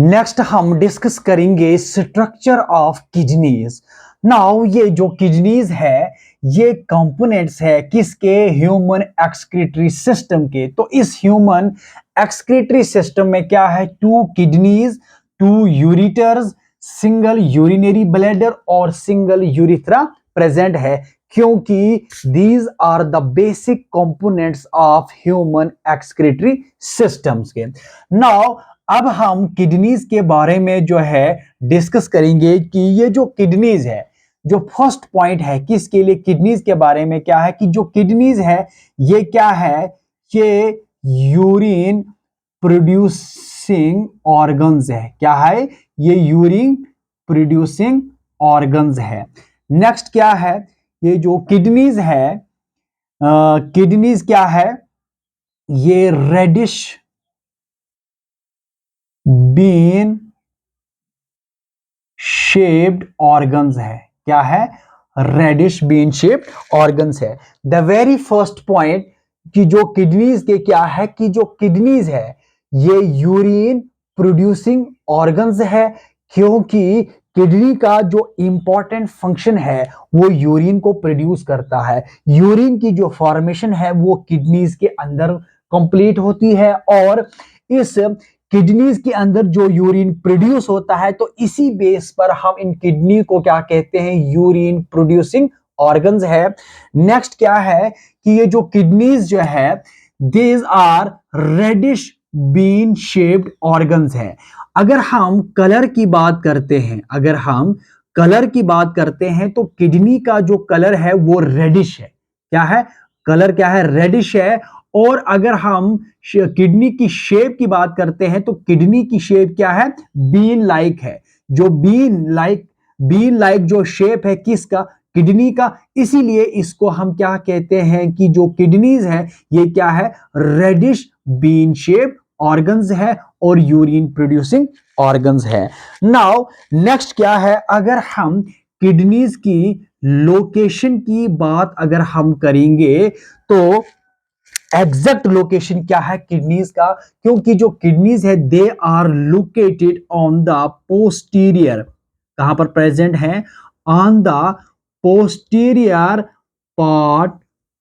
Next हम discuss करेंगे structure of kidneys. Now ये जो किडनीज है ये कंपोनेंट्स है किसके, ह्यूमन एक्सक्रीटरी सिस्टम के। तो इस ह्यूमन एक्सक्रीटरी सिस्टम में क्या है, two kidneys, two ureters, single urinary bladder और सिंगल यूरिथ्रा प्रेजेंट है, क्योंकि these are the basic components of human excretory systems के। नाउ अब हम किडनीज के बारे में जो है डिस्कस करेंगे कि ये जो किडनीज है, जो फर्स्ट पॉइंट है किसके लिए किडनीज के बारे में क्या है कि जो किडनीज है ये क्या है, ये यूरिन प्रोड्यूसिंग ऑर्गन्स है। क्या है, ये यूरिन प्रोड्यूसिंग ऑर्गन्स है। नेक्स्ट क्या है, ये जो किडनीज है, किडनीज क्या है, ये रेडिश बीन शेप्ड ऑर्गन्स है। क्या है, रेडिश बीन शेप्ड ऑर्गन्स है। द वेरी फर्स्ट पॉइंट कि जो किडनीज के क्या है कि जो किडनीज है ये यूरिन प्रोड्यूसिंग ऑर्गन्स है, क्योंकि किडनी का जो इंपॉर्टेंट फंक्शन है वो यूरिन को प्रोड्यूस करता है। यूरिन की जो फॉर्मेशन है वो किडनीज के अंदर कंप्लीट होती है, और इस किडनीज के अंदर जो यूरिन प्रोड्यूस होता है तो इसी बेस पर हम इन किडनी को क्या कहते हैं, यूरिन प्रोड्यूसिंग ऑर्गन्स है। नेक्स्ट क्या है कि ये जो किडनीज जो है these are reddish bean shaped organs है। अगर हम कलर की बात करते हैं, अगर हम कलर की बात करते हैं तो किडनी का जो कलर है वो रेडिश है। क्या है, कलर क्या है, रेडिश है। और अगर हम किडनी की शेप की बात करते हैं तो किडनी की शेप क्या है, बीन लाइक है। जो बीन लाइक जो शेप है किसका, किडनी का, इसीलिए इसको हम क्या कहते हैं कि जो किडनीज है ये क्या है, रेडिश बीन शेप ऑर्गन्स है और यूरिन प्रोड्यूसिंग ऑर्गन्स है। नाउ नेक्स्ट क्या है, अगर हम किडनीज की लोकेशन की बात अगर हम करेंगे तो एग्जैक्ट लोकेशन क्या है किडनीज का, क्योंकि जो किडनीज है they are located on the posterior, कहां पर प्रेजेंट है, on the posterior part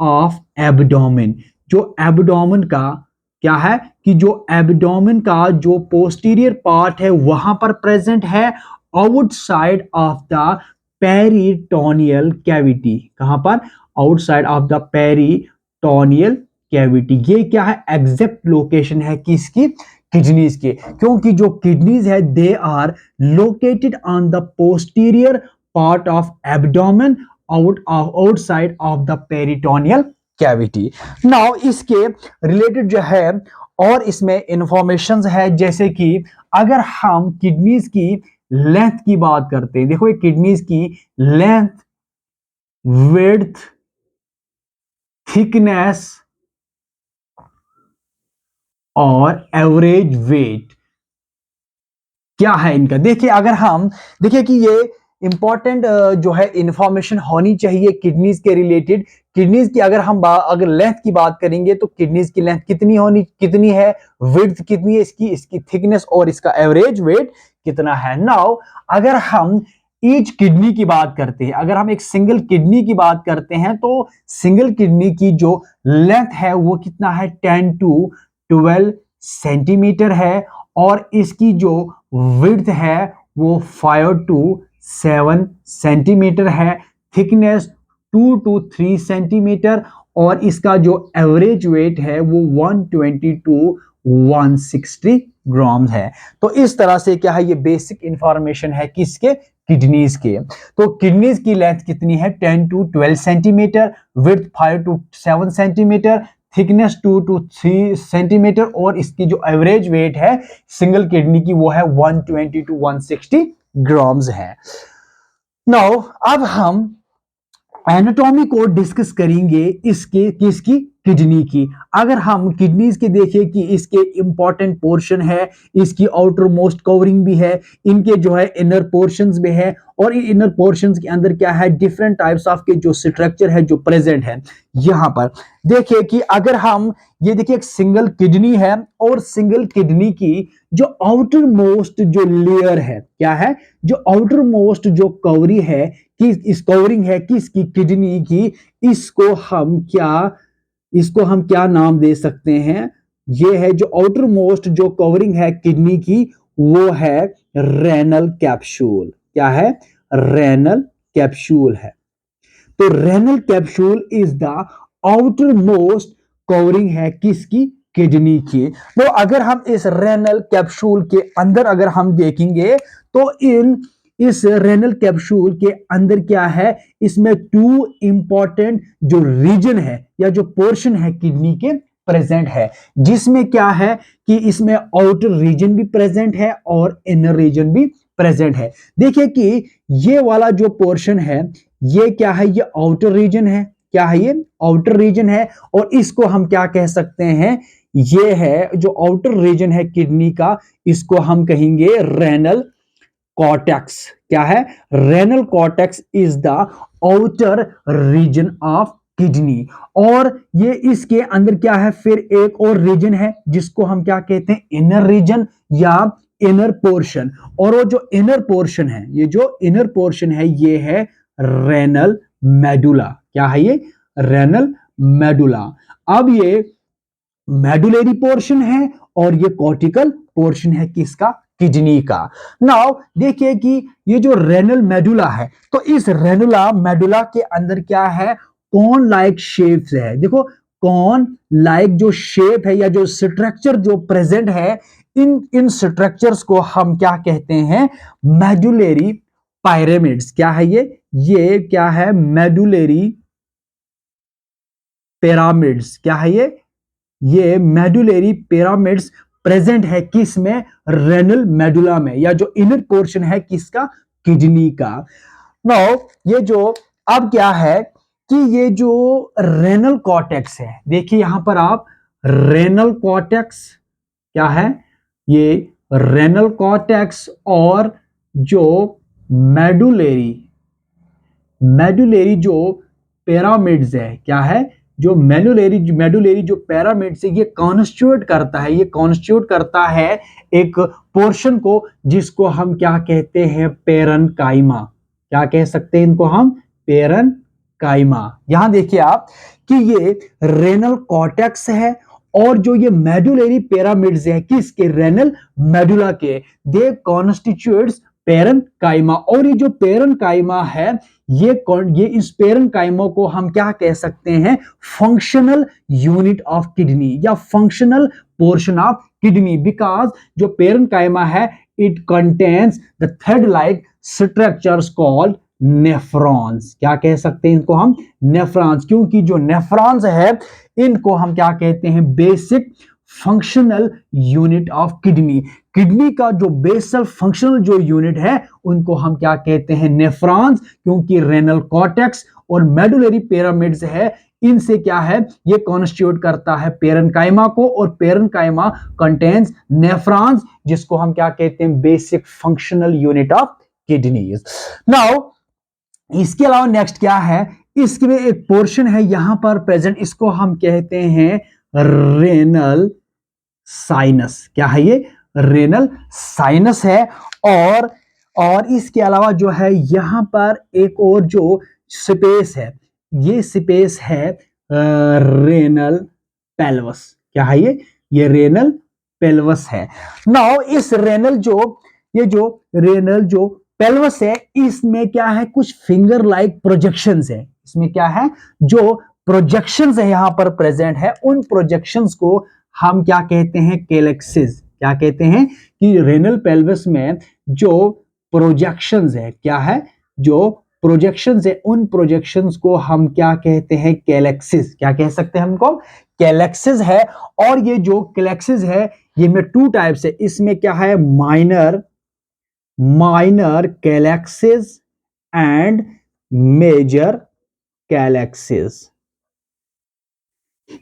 of abdomen. जो एब्डोमेन का क्या है कि जो एब्डोमेन का जो पोस्टीरियर पार्ट है वहां पर प्रेजेंट है, outside of the peritoneal cavity. कहां पर, outside of the peritoneal cavity. ये क्या है, एग्जैक्ट लोकेशन है किसकी, किडनीज के, क्योंकि जो किडनीज है they are located on the posterior part of abdomen outside of the peritoneal cavity. Now इसके रिलेटेड जो है और इसमें इंफॉर्मेशन है, जैसे कि अगर हम किडनीज की लेंथ की बात करते हैं, देखो ये किडनीज की लेंथ, विड्थ, थिकनेस और एवरेज वेट क्या है इनका। देखिए अगर हम देखिए कि ये इंपॉर्टेंट जो है इंफॉर्मेशन होनी चाहिए किडनीज के रिलेटेड। किडनीज की अगर हम अगर लेंथ की बात करेंगे तो किडनीज की लेंथ कितनी है, विड्थ कितनी है इसकी, इसकी थिकनेस और इसका एवरेज वेट कितना है। नाउ अगर हम ईच किडनी की बात करते हैं, अगर हम एक सिंगल किडनी की बात करते हैं तो सिंगल किडनी की जो लेंथ है वो कितना है, 10 to 12 सेंटीमीटर है, और इसकी जो विड्थ है वो 5 to 7 सेंटीमीटर है, थिकनेस 2 to 3 सेंटीमीटर, और इसका जो एवरेज वेट है वो 120 to 160 ग्राम है। तो इस तरह से क्या है, ये बेसिक इंफॉर्मेशन है किसके, किडनीज के। तो किडनीज की लेंथ कितनी है, 10 to 12 centimetre, width 5 to 7 centimetre, thickness 2 to 3 centimetre, और इसकी जो एवरेज वेट है सिंगल किडनी की वो है 120 to 160 ग्राम्स है। नाउ अब हम एनाटॉमी को डिस्कस करेंगे इसके किसकी, किडनी की। अगर हम किडनीज के देखें कि इसके इंपॉर्टेंट पोर्शन है, इसकी आउटर मोस्ट कवरिंग भी है, इनके जो है इनर पोर्शंस भी है, और इन इनर पोर्शंस के अंदर क्या है, डिफरेंट टाइप्स ऑफ के जो स्ट्रक्चर है जो प्रेजेंट है। यहां पर देखिए कि अगर हम ये देखिए एक सिंगल किडनी है, और सिंगल किडनी की जो आउटर मोस्ट जो लेयर है, क्या है, जो आउटर मोस्ट जो कवरी है, कि इस कवरिंग है किसकी, किडनी की, इसको हम क्या नाम दे सकते हैं, ये है जो आउटर मोस्ट जो कवरिंग है किडनी की, वो है रेनल कैप्सूल। क्या है, रेनल कैप्सूल है। तो renal capsule is the outer most covering है किसकी, किडनी की। तो अगर हम इस रेनल कैप्सूल के अंदर अगर हम देखेंगे, तो इस रेनल कैप्सूल के अंदर क्या है, इसमें टू इंपॉर्टेंट जो रीजन है या जो पोर्शन है किडनी के प्रेजेंट है, जिसमें क्या है कि इसमें आउटर रीजन भी प्रेजेंट है और इनर रीजन भी प्रेजेंट है। देखिए कि ये वाला जो पोर्शन है, ये क्या है, ये आउटर रीजन है। क्या है, ये आउटर रीजन है, और इसको हम क्या कह सकते हैं, ये है जो आउटर रीजन है किडनी का, इसको हम कहेंगे रेनल कॉर्टेक्स। क्या है, renal cortex is the outer region of kidney. और ये इसके अंदर क्या है, फिर एक और रीजन है जिसको हम क्या कहते हैं, इनर रीजन या इनर पोर्शन। और वो जो इनर पोर्शन है, ये जो इनर पोर्शन है, ये है रेनल मेडुला। क्या है ये, रेनल मेडुला। अब ये मेडुलरी पोर्शन है और ये कॉर्टिकल पोर्शन है किसका, किडनी का। नाउ देखिए कि ये जो रेनल मेडुला है, तो इस रेनुला मेडुला के अंदर क्या है, कॉर्न लाइक शेप्स है। देखो कॉर्न लाइक जो शेप है या जो स्ट्रक्चर जो प्रेजेंट है, इन स्ट्रक्चर्स को हम क्या कहते हैं, मेडुलरी पायरेमिड्स। क्या है ये क्या है, मेडुलरी पिरामिड्स। क्या है ये मेडुलरी पिरामिड्स प्रेजेंट है किस में, रेनल मेडुला में, या जो इनर पोर्शन है किसका, किडनी का। नाउ ये जो अब क्या है कि ये जो रेनल कॉर्टेक्स है, देखिए यहां पर आप, रेनल कॉर्टेक्स क्या है, ये रेनल कॉर्टेक्स और जो मेडुलरी मेडुलरी जो पिरामिड्स है, क्या है, जो मेडुलरी जो पिरामिड्स है, ये कॉन्स्टिट्यूट करता है एक पोर्शन को, जिसको हम क्या कहते हैं, पेरनकाइमा। क्या कह सकते हैं इनको हम, पेरनकाइमा। यहां देखिए आप कि ये रेनल कॉर्टेक्स है, और जो ये मेडुलरी पिरामिड्स है किसके, रेनल मेडुला के, दे कॉन्स्टिट्यूट्स पेरनकाइमा। और ये जो पेरनकाइमा है, ये इस पेरनकाइमा को हम क्या कह सकते हैं, फंक्शनल यूनिट ऑफ किडनी या functional portion of kidney, because जो पेरनकाइमा है, it contains the thread like structures called nephrons. क्या कह सकते हैं इनको हम, नेफ्रॉन्स, क्योंकि जो नेफ्रॉन्स है, इनको हम क्या कहते हैं, basic functional unit of kidney. Kidney का जो बेसल फंक्शनल जो यूनिट है, उनको हम क्या कहते हैं, नेफ्रॉन्स, क्योंकि रेनल कॉर्टेक्स और मेडुलरी पिरामिड्स है, इनसे क्या है, ये कॉन्स्टिट्यूट करता है पेरनकाइमा को, और पेरनकाइमा कंटेन्स नेफ्रॉन्स, जिसको हम क्या कहते हैं, basic functional unit of kidneys. Now इसके अलावा नेक्स्ट क्या है, इसमें एक पोर्शन है यहां पर प्रेजेंट, इसको हम कहते हैं रेनल साइनस। क्या है ये, रेनल साइनस है। और इसके अलावा जो है यहां पर एक और जो स्पेस है, ये स्पेस है रेनल पेल्वस। क्या है ये रेनल पेल्वस है। नाउ इस रेनल जो ये जो रेनल जो पेल्वस है, इसमें क्या है, कुछ फिंगर लाइक प्रोजेक्शंस है। इसमें क्या है, जो प्रोजेक्शंस है यहां पर प्रेजेंट है, उन प्रोजेक्शंस को हम क्या कहते हैं, कैलेक्सिस। क्या कहते हैं कि रेनल पेल्विस में जो प्रोजेक्शंस है, क्या है, जो प्रोजेक्शंस है, उन प्रोजेक्शंस को हम क्या कहते हैं, कैलेक्सिस। क्या कह सकते हैं हमको, कैलेक्सिस है। और ये जो कैलेक्सिस है, ये में टू टाइप्स है, इसमें क्या है, माइनर कैलेक्सिस एंड मेजर कैलेक्सिस।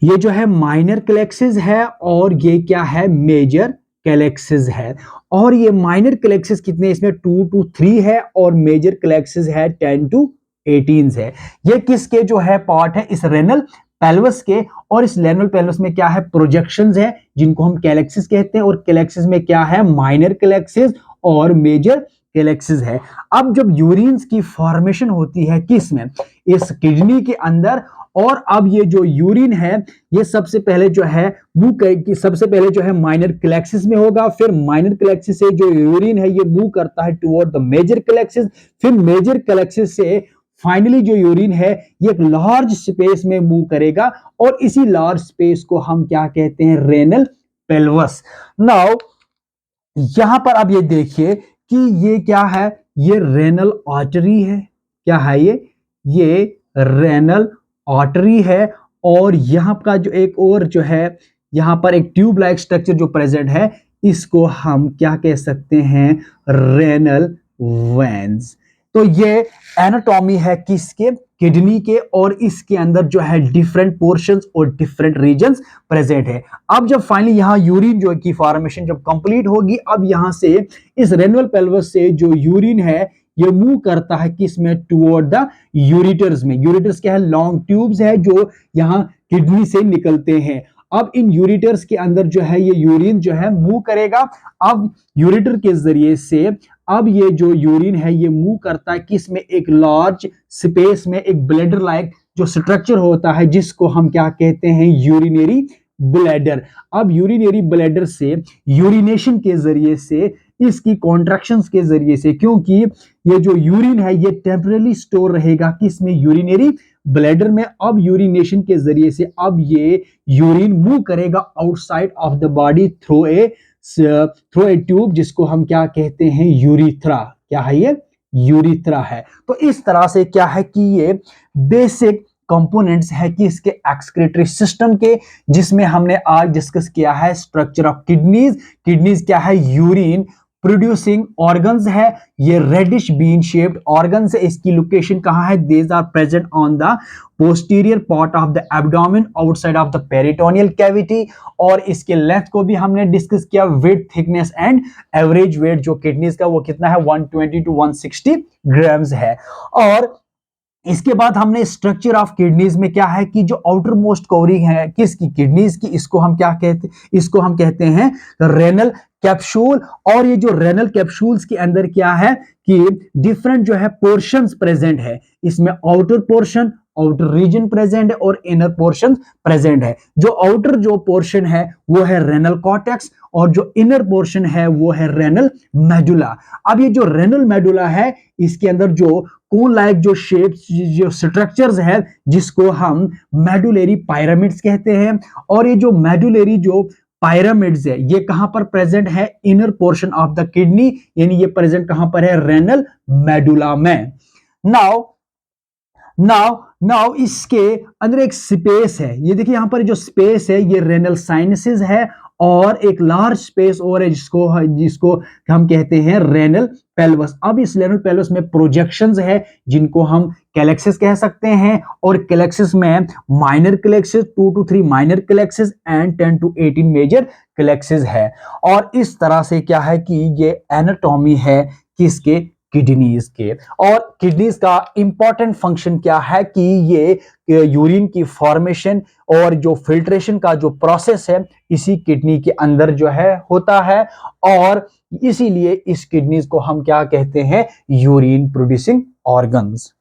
ये जो है माइनर कैलेक्सिस है और ये क्या है, मेजर कैलेक्सिस है। और ये माइनर कैलेक्सिस कितने, इसमें 2 to 3 है और मेजर कैलेक्सिस है 10 to 18 है। ये किसके जो है पार्ट है, इस रेनल पेल्वस के। और इस रेनल पेल्वस में क्या है, प्रोजेक्शंस है जिनको हम कैलेक्सिस कहते हैं। और कैलेक्सिस में क्या है, माइनर कैलेक्सिस और मेजर कैलेक्सिस है। अब जब यूरिन्स की फॉर्मेशन होती है किसमें, इस किडनी के अंदर। और अब ये जो यूरिन है ये सबसे पहले जो है सबसे पहले जो है माइनर कैलेक्सिस में होगा, फिर माइनर कैलेक्सिस से जो यूरिन है ये मूव करता है टुवर्ड द मेजर कैलेक्सिस, फिर मेजर कैलेक्सिस से फाइनली जो यूरिन है ये एक लार्ज स्पेस में मूव करेगा। और इसी लार्ज स्पेस को हम क्या कहते हैं, रेनल पेल्वस। नाउ यहां पर अब ये देखिए कि ये क्या है, ये रेनल आर्टरी है। क्या है ये रेनल आर्टरी है। और यहां का जो एक और जो है, यहां पर एक ट्यूब लाइक स्ट्रक्चर जो प्रेजेंट है, इसको हम क्या कह सकते हैं, रेनल वेन्स। तो ये एनाटॉमी है किसके, किडनी के। और इसके अंदर जो है डिफरेंट पोर्शंस और डिफरेंट रीजन्स प्रेजेंट है। अब जब फाइनली यहां यूरिन जो की फॉर्मेशन जब कंप्लीट होगी, अब यहां से इस रेनल पेल्वस से जो यूरिन है ये मूव करता है किसमें, टुवर्ड द यूरिटर्स में। यूरिटर्स क्या है, लॉन्ग ट्यूब्स है जो यहां किडनी से निकलते हैं। अब इन यूरिटर्स के अंदर जो है ये यूरिन जो है मूव करेगा। अब यूरिटर के जरिए से अब ये जो यूरिन है ये मूव करता है किसमें, एक लार्ज स्पेस में, एक ब्लैडर लाइक जो स्ट्रक्चर होता है जिसको हम क्या कहते हैं, यूरिनरी ब्लैडर। अब यूरिनरी ब्लैडर से यूरिनेशन के जरिए से, इसकी कॉन्ट्रैक्शंस के जरिए से, क्योंकि ये जो यूरिन है ये टेम्परेली स्टोर रहेगा किसमें, यूरिनरी ब्लैडर में। अब यूरिनेशन के जरिए से अब ये यूरिन मूव करेगा outside of the body through a tube जिसको हम क्या कहते हैं, यूरिथ्रा। क्या है ये, यूरिथ्रा है। तो इस तरह से क्या है कि ये बेसिक कंपोनेंट्स है कि इसके एक्सक्रीटरी सिस्टम के, जिसमें हमने आज डिस्कस किया है स्ट्रक्चर ऑफ किडनीज। किडनीज क्या है, यूरिन प्रोड्यूसिंग ऑर्गन्स है। ये रेडिश बीन शेप्ड ऑर्गन्स है। इसकी लोकेशन कहां है, these are present on the posterior part of the abdomen outside of the peritoneal cavity. और इसके लेंथ को भी हमने डिस्कस किया, weight, thickness and average weight जो किडनीज का वो कितना है, 120 to 160 ग्राम्स है। और इसके बाद हमने स्ट्रक्चर ऑफ किडनीज में क्या है कि जो आउटर मोस्ट कवरिंग है किसकी, किडनीज की, इसको हम क्या कहते हैं, इसको हम कहते हैं रेनल कैप्सूल। और ये जो रेनल कैप्सूल्स के अंदर क्या है कि डिफरेंट जो है पोर्शंस प्रेजेंट है। इसमें outer portion, outer region present है और इनर पोर्शन प्रेजेंट है। जो आउटर जो पोर्शन है वो है रेनल कॉर्टेक्स और जो इनर पोर्शन है वो है रेनल मेडुला। अब ये जो रेनल मेडुला है इसके अंदर जो कोन लाइक जो शेप्स, जो स्ट्रक्चर्स है जिसको हम मेडुलरी पिरामिड्स कहते हैं। और ये जो मेडुलरी जो पिरामिड्स है ये कहां पर प्रेजेंट है, inner portion of the kidney, यानी ये प्रेजेंट कहां पर है, रेनल मेडुला में। नाउ नाउ नाउ इसके अंदर एक स्पेस है, ये देखिए यहां पर जो स्पेस है ये रेनल साइनसेस है। और एक लार्ज स्पेस और है जिसको जिसको हम कहते हैं रेनल पेल्वस। अब इस रेनल पेल्वस में प्रोजेक्शंस है जिनको हम कैलेक्सिस कह सकते हैं। और कैलेक्सिस में minor calyxes, 2 to 3 minor calyxes and 10 to 18 major calyxes है। और इस तरह से क्या है कि ये एनाटॉमी है किसके, किडनीज के। और किडनीज का इंपॉर्टेंट फंक्शन क्या है कि ये यूरिन की फॉर्मेशन और जो फिल्ट्रेशन का जो प्रोसेस है इसी किडनी के अंदर जो है होता है। और इसीलिए इस किडनीज को हम क्या कहते हैं, यूरिन प्रोड्यूसिंग ऑर्गन्स।